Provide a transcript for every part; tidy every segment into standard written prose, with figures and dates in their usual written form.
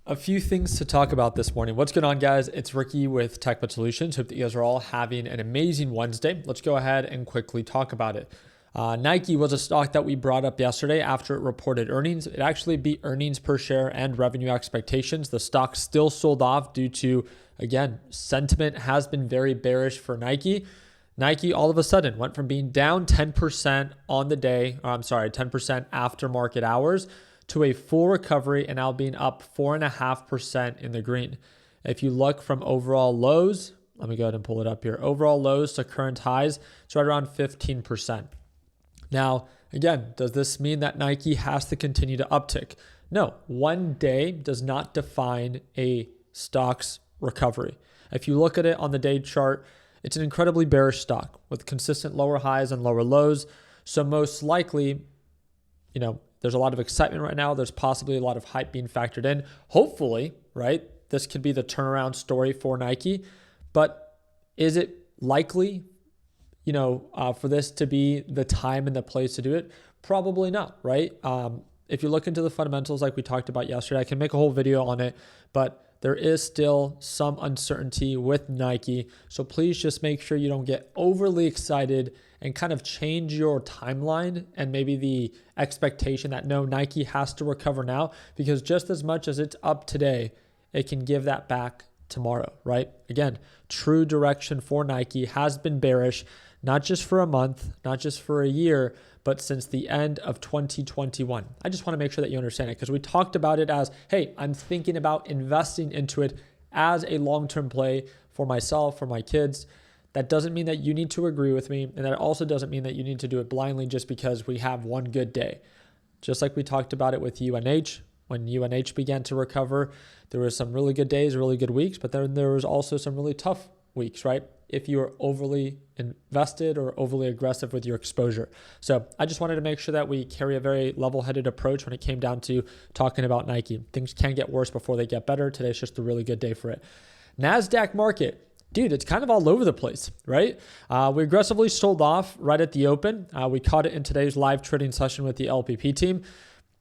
A few things to talk about this morning. What's going on, guys? It's Ricky with TechBet Solutions. Hope that you guys are all having an amazing Wednesday. Let's go ahead and quickly talk about it. Nike was a stock that we brought up yesterday after it reported earnings. It actually beat earnings per share and revenue expectations. The stock still sold off due to, again, sentiment has been very bearish for Nike. Nike all of a sudden went from being down 10% on the day, 10% after market hours, to a full recovery and now being up 4.5% in the green. If you look from overall lows, let me go ahead and pull it up here. Overall lows to current highs, it's right around 15%. Now, again, does this mean that Nike has to continue to uptick? No, one day does not define a stock's recovery. If you look at it on the day chart, it's an incredibly bearish stock with consistent lower highs and lower lows. So most likely, there's a lot of excitement right now. There's possibly a lot of hype being factored in. Hopefully, right, this could be the turnaround story for Nike. But is it likely, for this to be the time and the place to do it? Probably not, right? If you look into the fundamentals like we talked about yesterday, I can make a whole video on it, but there is still some uncertainty with Nike. So please just make sure you don't get overly excited and kind of change your timeline and maybe the expectation that no, Nike has to recover now, because just as much as it's up today, it can give that back tomorrow, right? Again, true direction for Nike has been bearish, not just for a month, not just for a year, but since the end of 2021. I just want to make sure that you understand it because we talked about it as, hey, I'm thinking about investing into it as a long-term play for myself, for my kids. That doesn't mean that you need to agree with me. And that also doesn't mean that you need to do it blindly just because we have one good day. Just like we talked about it with UNH. When UNH began to recover, there were some really good days, really good weeks, but then there was also some really tough weeks, right? If you are overly invested or overly aggressive with your exposure. So I just wanted to make sure that we carry a very level-headed approach when it came down to talking about Nike. Things can get worse before they get better. Today's just a really good day for it. NASDAQ market. Dude, it's kind of all over the place, right? We aggressively sold off right at the open. We caught it in today's live trading session with the LPP team.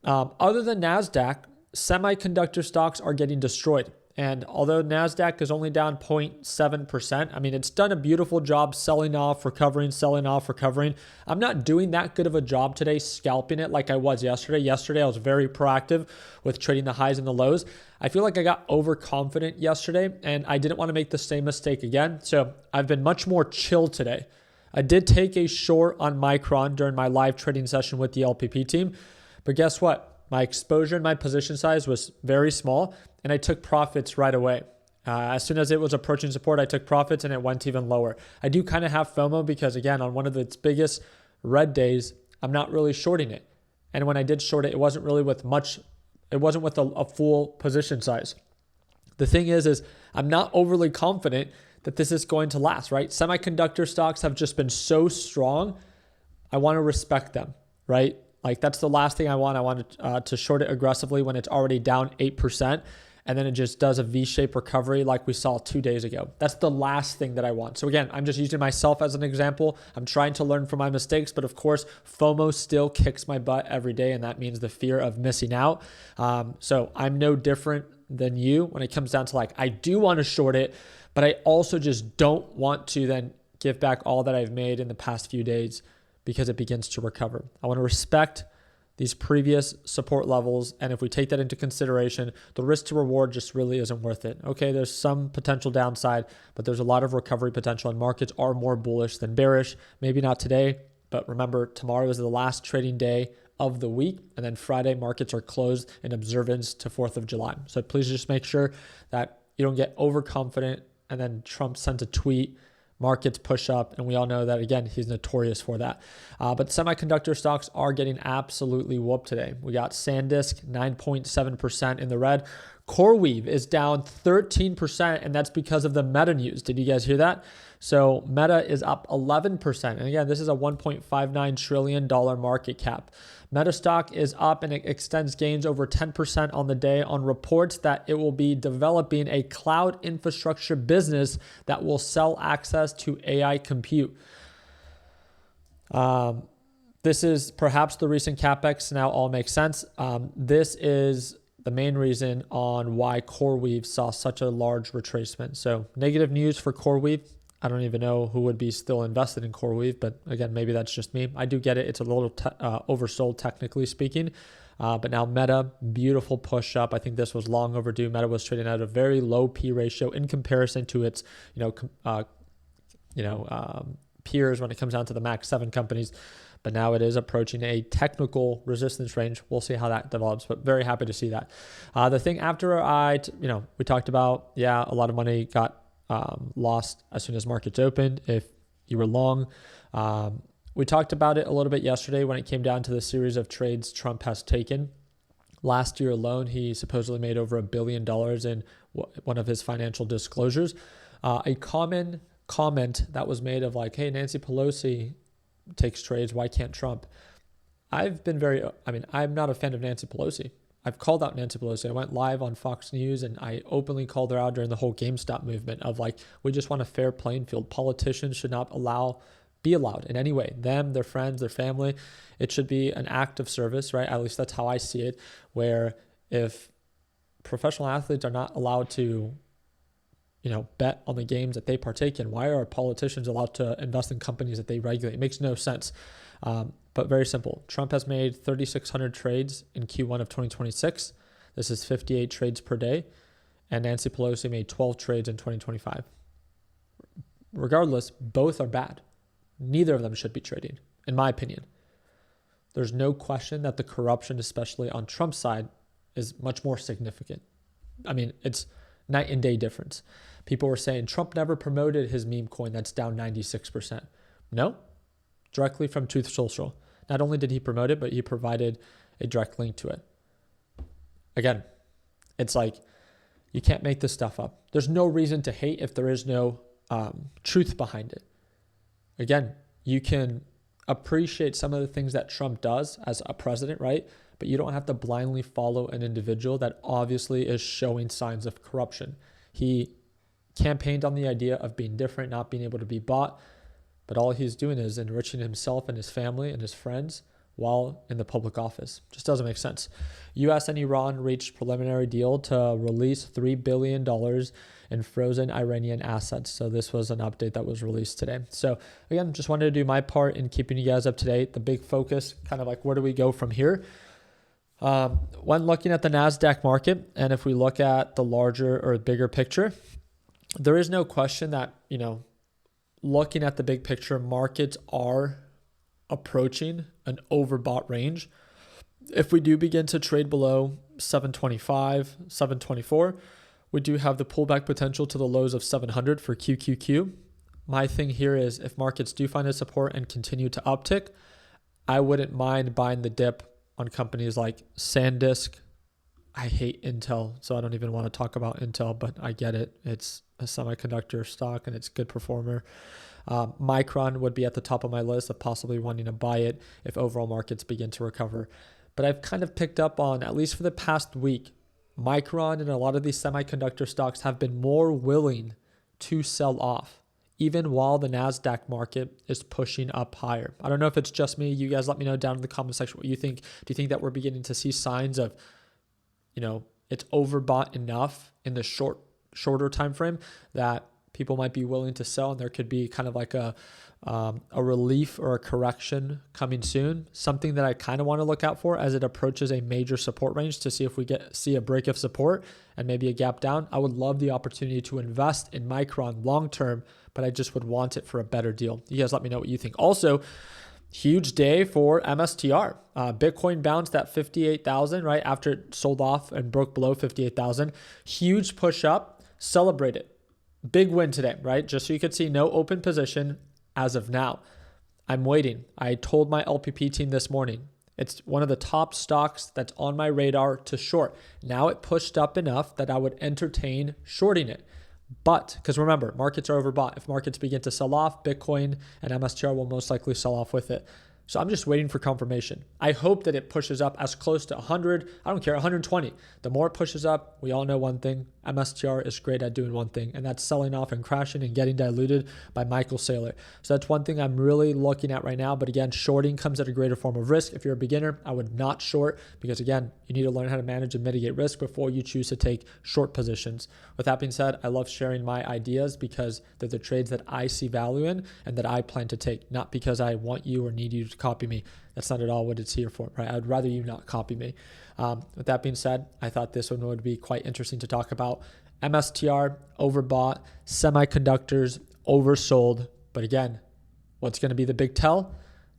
Other than NASDAQ, semiconductor stocks are getting destroyed. And although NASDAQ is only down 0.7%, it's done a beautiful job selling off, recovering, selling off, recovering. I'm not doing that good of a job today scalping it like I was yesterday. Yesterday, I was very proactive with trading the highs and the lows. I feel like I got overconfident yesterday and I didn't want to make the same mistake again. So I've been much more chill today. I did take a short on Micron during my live trading session with the LPP team. But guess what? My exposure and my position size was very small, and I took profits right away. As soon as it was approaching support, I took profits, and it went even lower. I do kind of have FOMO because, again, on one of its biggest red days, I'm not really shorting it. And when I did short it, it wasn't really with much. It wasn't with a full position size. The thing is I'm not overly confident that this is going to last, right? Semiconductor stocks have just been so strong. I want to respect them, right? Like that's the last thing I want. I want to short it aggressively when it's already down 8%. And then it just does a V-shaped recovery like we saw 2 days ago. That's the last thing that I want. So again, I'm just using myself as an example. I'm trying to learn from my mistakes, but of course, FOMO still kicks my butt every day. And that means the fear of missing out. So I'm no different than you when it comes down to I do want to short it, but I also just don't want to then give back all that I've made in the past few days because it begins to recover. I want to respect these previous support levels. And if we take that into consideration, the risk to reward just really isn't worth it. Okay, there's some potential downside, but there's a lot of recovery potential and markets are more bullish than bearish. Maybe not today, but remember tomorrow is the last trading day of the week. And then Friday markets are closed in observance to 4th of July. So please just make sure that you don't get overconfident and then Trump sends a tweet, markets push up, and we all know that, again, he's notorious for that. But semiconductor stocks are getting absolutely whooped today. We got SanDisk, 9.7% in the red. CoreWeave is down 13%, and that's because of the Meta news. Did you guys hear that? So Meta is up 11%. And again, this is a $1.59 trillion market cap. Meta stock is up and it extends gains over 10% on the day on reports that it will be developing a cloud infrastructure business that will sell access to AI compute. This is perhaps the recent CapEx now all makes sense. This is the main reason on why CoreWeave saw such a large retracement. So negative news for CoreWeave. I don't even know who would be still invested in CoreWeave, but again, maybe that's just me. I do get it. It's a little oversold technically speaking. But now Meta, beautiful push up. I think this was long overdue. Meta was trading at a very low P ratio in comparison to its, peers when it comes down to the Max 7 companies. But now it is approaching a technical resistance range. We'll see how that develops, but very happy to see that. The thing after we talked about, a lot of money got lost as soon as markets opened. If you were long, we talked about it a little bit yesterday when it came down to the series of trades Trump has taken. Last year alone, he supposedly made over $1 billion in one of his financial disclosures. A common comment that was made of like, hey, Nancy Pelosi takes trades, why can't Trump? I'm not a fan of Nancy Pelosi. I've called out Nancy Pelosi. I went live on Fox News and I openly called her out during the whole GameStop movement of like, we just want a fair playing field. Politicians should not be allowed in any way. Them, their friends, their family. It should be an act of service, right? At least that's how I see it, where if professional athletes are not allowed to bet on the games that they partake in, why are politicians allowed to invest in companies that they regulate? It makes no sense. But very simple. Trump has made 3,600 trades in Q1 of 2026. This is 58 trades per day. And Nancy Pelosi made 12 trades in 2025. Regardless, both are bad. Neither of them should be trading, in my opinion. There's no question that the corruption, especially on Trump's side, is much more significant. It's night and day difference. People were saying Trump never promoted his meme coin that's down 96%. No, directly from Truth Social. Not only did he promote it, but he provided a direct link to it. Again, it's like you can't make this stuff up. There's no reason to hate if there is no truth behind it. Again, you can appreciate some of the things that Trump does as a president, right? But you don't have to blindly follow an individual that obviously is showing signs of corruption. He campaigned on the idea of being different, not being able to be bought, but all he's doing is enriching himself and his family and his friends while in the public office. Just doesn't make sense. U.S. and Iran reached preliminary deal to release $3 billion in frozen Iranian assets. So this was an update that was released today. So again, just wanted to do my part in keeping you guys up to date. The big focus, kind of like where do we go from here? When looking at the NASDAQ market, and if we look at the larger or bigger picture, there is no question that, looking at the big picture, markets are approaching an overbought range. If we do begin to trade below 725, 724, we do have the pullback potential to the lows of 700 for QQQ. My thing here is if markets do find a support and continue to uptick, I wouldn't mind buying the dip on companies like SanDisk. I hate Intel, so I don't even want to talk about Intel, but I get it. It's a semiconductor stock and it's a good performer. Micron would be at the top of my list of possibly wanting to buy it if overall markets begin to recover. But I've kind of picked up on, at least for the past week, Micron and a lot of these semiconductor stocks have been more willing to sell off, even while the NASDAQ market is pushing up higher. I don't know if it's just me. You guys let me know down in the comment section what you think. Do you think that we're beginning to see signs of, it's overbought enough in the shorter time frame that people might be willing to sell, and there could be kind of like a relief or a correction coming soon? Something that I kind of want to look out for as it approaches a major support range to see if we see a break of support and maybe a gap down. I would love the opportunity to invest in Micron long term, but I just would want it for a better deal. You guys let me know what you think. Also, huge day for MSTR. Bitcoin bounced at 58,000 right after it sold off and broke below 58,000. Huge push up. Celebrate it. Big win today, right? Just so you could see, no open position as of now. I'm waiting. I told my LPP team this morning, it's one of the top stocks that's on my radar to short. Now it pushed up enough that I would entertain shorting it. But, because remember, markets are overbought. If markets begin to sell off, Bitcoin and MSTR will most likely sell off with it. So I'm just waiting for confirmation. I hope that it pushes up as close to 100. I don't care, 120. The more it pushes up, we all know one thing. MSTR is great at doing one thing, and that's selling off and crashing and getting diluted by Michael Saylor. So that's one thing I'm really looking at right now. But again, shorting comes at a greater form of risk. If you're a beginner, I would not short because, again, you need to learn how to manage and mitigate risk before you choose to take short positions. With that being said, I love sharing my ideas because they're the trades that I see value in and that I plan to take, not because I want you or need you to copy me. That's not at all what it's here for, right? I'd rather you not copy me. With that being said, I thought this one would be quite interesting to talk about. MSTR overbought, semiconductors oversold. But again, what's going to be the big tell?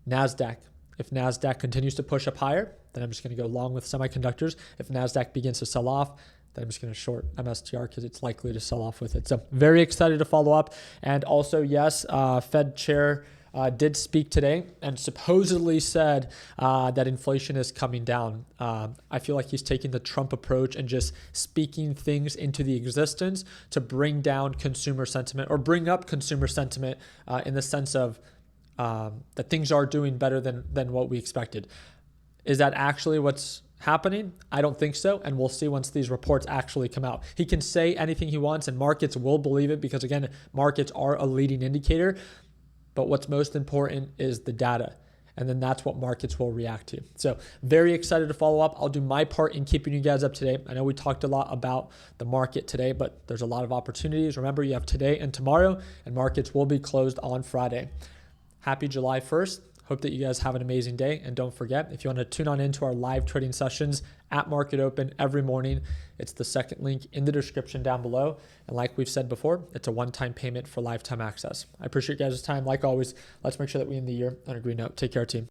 NASDAQ. If NASDAQ continues to push up higher, then I'm just going to go long with semiconductors. If NASDAQ begins to sell off, then I'm just going to short MSTR because it's likely to sell off with it. So very excited to follow up. And also, yes, Fed Chair did speak today and supposedly said that inflation is coming down. I feel like he's taking the Trump approach and just speaking things into the existence to bring down consumer sentiment or bring up consumer sentiment in the sense of that things are doing better than what we expected. Is that actually what's happening? I don't think so. And we'll see once these reports actually come out. He can say anything he wants and markets will believe it because, again, markets are a leading indicator. But what's most important is the data. And then that's what markets will react to. So very excited to follow up. I'll do my part in keeping you guys up to date. I know we talked a lot about the market today, but there's a lot of opportunities. Remember, you have today and tomorrow, and markets will be closed on Friday. Happy July 1st. Hope that you guys have an amazing day. And don't forget, if you want to tune on into our live trading sessions at Market Open every morning, it's the second link in the description down below. And like we've said before, it's a one-time payment for lifetime access. I appreciate you guys' time. Like always, let's make sure that we end the year on a green note. Take care, team.